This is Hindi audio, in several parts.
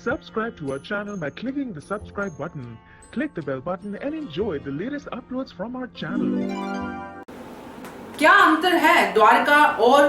Subscribe to our channel by clicking the subscribe button. Click the bell button and enjoy the latest uploads from our channel. क्या अंतर है द्वारका और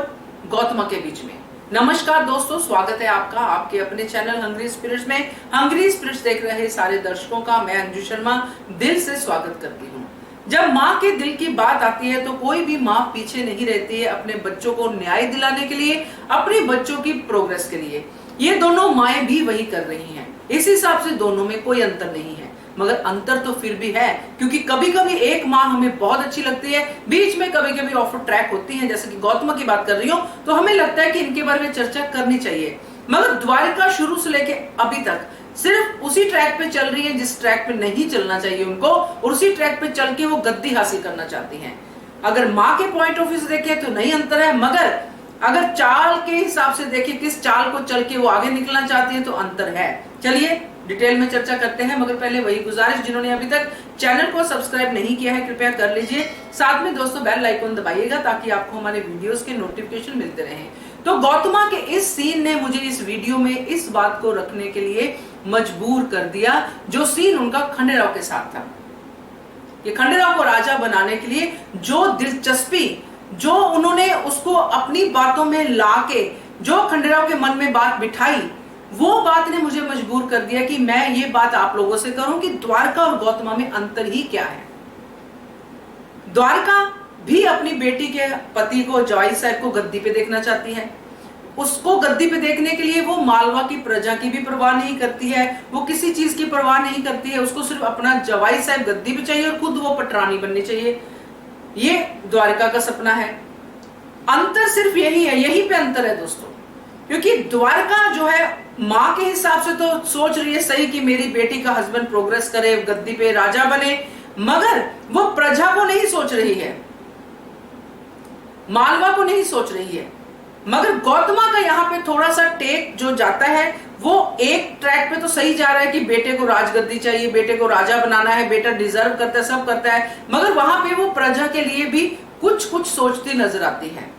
गौतमा के बीच में? नमस्कार दोस्तों, स्वागत है आपका आपके अपने चैनल हंग्री स्पिरिट्स में। हंग्री स्पिरिट्स देख रहे सारे दर्शकों का मैं अंजू शर्मा दिल से स्वागत करती हूँ। जब माँ के दिल की बात आती है तो कोई भी माँ पीछे नहीं रहती है अपने बच्चों को न्याय दिलाने के लिए, अपने बच्चों की प्रोग्रेस के लिए। ये दोनों माएं भी वही कर रही हैं। इस हिसाब से दोनों में कोई अंतर नहीं है, मगर अंतर तो फिर भी है, क्योंकि कभी कभी एक माँ हमें बहुत अच्छी लगती है, बीच में कभी कभी ऑफ ट्रैक होती है। जैसे कि गौतमा की बात कर रही हूँ तो हमें लगता है कि इनके बारे में चर्चा करनी चाहिए, मगर द्वारका शुरू से लेके अभी तक सिर्फ उसी ट्रैक पे चल रही है जिस ट्रैक पे नहीं चलना चाहिए उनको, और उसी ट्रैक पे चल के वो गद्दी हासिल करना चाहती हैं। अगर माँ के पॉइंट ऑफ व्यू से देखें तो नहीं अंतर है, मगर अगर चाल के हिसाब से देखें किस चाल को चल के वो आगे निकलना चाहती है तो अंतर है। चलिए डिटेल में चर्चा करते हैं, मगर पहले वही गुजारिश, जिन्होंने अभी तक चैनल को सब्सक्राइब नहीं किया है कृपया कर लीजिए। साथ में दोस्तों बेल आइकन दबाइएगा ताकि आपको हमारे वीडियोस के नोटिफिकेशन मिलते रहें। तो गौतमा के इस सीन ने मुझे इस वीडियो में इस बात को रखने के लिए मजबूर कर दिया, जो सीन उनका खंडेराव के साथ था। ये खंडेराव को राजा बनाने के लिए जो दिलचस्पी, जो उन्होंने उसको अपनी बातों में लाके जो खंडेराव के मन में बात बिठाई, वो बात ने मुझे मजबूर कर दिया कि मैं ये बात आप लोगों से करूं कि द्वारका और गौतमा में अंतर ही क्या है। द्वारका भी अपनी बेटी के पति को, जवाई साहब को गद्दी पे देखना चाहती है। उसको गद्दी पे देखने के लिए वो मालवा की प्रजा की भी परवाह नहीं करती है, वो किसी चीज की परवाह नहीं करती है। उसको सिर्फ अपना जवाई साहब गद्दी पे चाहिए और खुद वो पटरानी बननी चाहिए। ये द्वारका का सपना है। अंतर सिर्फ यही है, यही पे अंतर है दोस्तों, क्योंकि द्वारका जो है माँ के हिसाब से तो सोच रही है सही कि मेरी बेटी का हस्बैंड प्रोग्रेस करे, गद्दी पे राजा बने, मगर वो प्रजा को नहीं सोच रही है, मालवा को नहीं सोच रही है। मगर गौतमा का यहाँ पे थोड़ा सा टेक जो जाता है, वो एक ट्रैक पे तो सही जा रहा है कि बेटे को राजगद्दी चाहिए, बेटे को राजा बनाना है, बेटा डिजर्व करता है, सब करता है, मगर वहां पे वो प्रजा के लिए भी कुछ कुछ सोचती नजर आती है।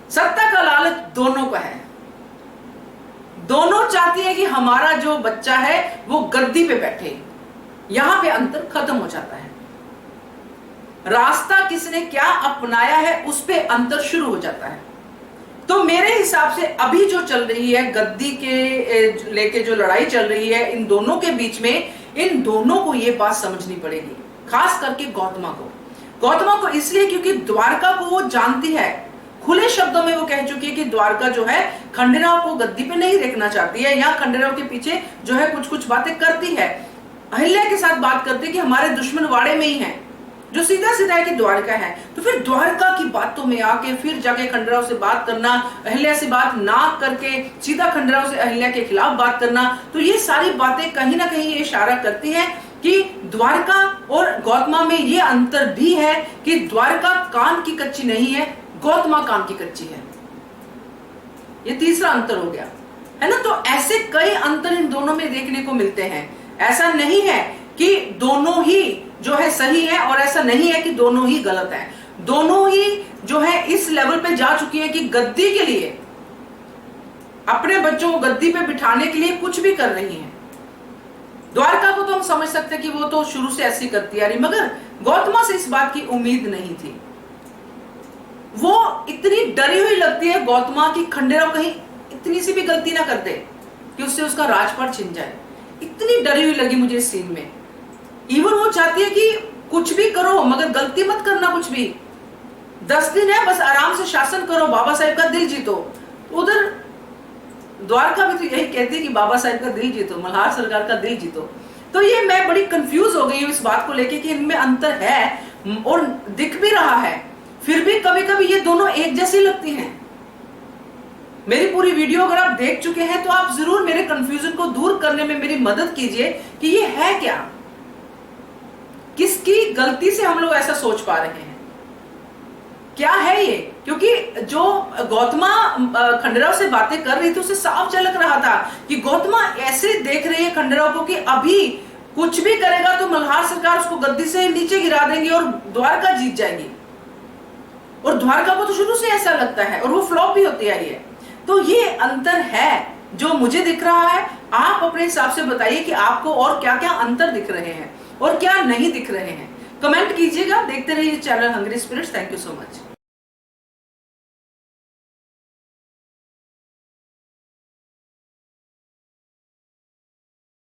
सत्ता का लालच दोनों का है, दोनों चाहती है कि हमारा जो बच्चा है वो गद्दी पे बैठे। यहां पे अंतर खत्म हो जाता है। रास्ता किसने क्या अपनाया है उस पे अंतर शुरू हो जाता है। तो मेरे हिसाब से अभी जो चल रही है गद्दी के लेके जो लड़ाई चल रही है इन दोनों के बीच में, इन दोनों को ये बात समझनी पड़ेगी, खास करके गौतमा को इसलिए क्योंकि द्वारका को वो जानती है, खुले शब्दों में वो कह चुकी है कि द्वारका जो है खंडेराव को गद्दी पे नहीं देखना चाहती है, या खंडेराव के पीछे जो है कुछ कुछ बातें करती है। अहिल्या के साथ बात करती है कि हमारे दुश्मन वाड़े में ही हैं, जो सीधा सीधा है कि द्वारका है। तो फिर द्वारका की बातों में आके फिर जाके खंडेराव से बात करना, अहिल्या से बात ना करके सीधा खंडेराव से अहिल्या के खिलाफ बात करना, तो ये सारी बातें कहीं ना कहीं इशारा करती हैं कि द्वारका और गौतमा में ये अंतर भी है कि द्वारका कान की कच्ची नहीं है, गौतमा कान की कच्ची है। ये तीसरा अंतर हो गया है ना। तो ऐसे कई अंतर इन दोनों में देखने को मिलते हैं। ऐसा नहीं है कि दोनों ही जो है सही है, और ऐसा नहीं है कि दोनों ही गलत है। दोनों ही जो है इस लेवल पे जा चुकी है कि गद्दी के लिए, अपने बच्चों को गद्दी पे बिठाने के लिए कुछ भी कर रही हैं। द्वारका को तो हम समझ सकते हैं कि वो तो शुरू से ऐसी करती आ रही, मगर गौतमा से इस बात की उम्मीद नहीं थी। वो इतनी डरी हुई लगती है गौतमा की खंडेराव कहीं इतनी सी भी गलती ना कर दे कि उससे उसका राजपाट छिन जाए। इतनी डरी हुई लगी मुझे इस सीन में। इवन वो चाहती है कि कुछ भी करो मगर गलती मत करना कुछ भी, 10 दिन है बस आराम से शासन करो, बाबा साहेब का दिल जीतो। उधर द्वारका भी तो यही कहती है कि बाबा साहेब का दिल जीतो, मल्हार सरकार का दिल जीतो। तो ये मैं बड़ी कंफ्यूज हो गई हूँ इस बात को लेके कि इनमें अंतर है और दिख भी रहा है, फिर भी कभी कभी ये दोनों एक जैसी लगती हैं। मेरी पूरी वीडियो अगर आप देख चुके हैं तो आप जरूर मेरे कंफ्यूजन को दूर करने में मेरी मदद कीजिए कि ये है क्या, किसकी गलती से हम लोग ऐसा सोच पा रहे हैं, क्या है ये। क्योंकि जो गौतमा खंडेराव से बातें कर रही थी उसे साफ झलक रहा था कि गौतमा ऐसे देख रही है खंडेराव को कि अभी कुछ भी करेगा तो मल्हार सरकार उसको गद्दी से नीचे गिरा देंगे और द्वारका जीत जाएगी। और द्वारका को तो शुरू से ऐसा लगता है और वो फ्लॉप भी होती आई है। तो ये अंतर है जो मुझे दिख रहा है, आप अपने हिसाब से बताइए कि आपको और क्या क्या अंतर दिख रहे हैं और क्या नहीं दिख रहे हैं। कमेंट कीजिएगा। देखते रहिए channel hungry spirits. Thank you so much.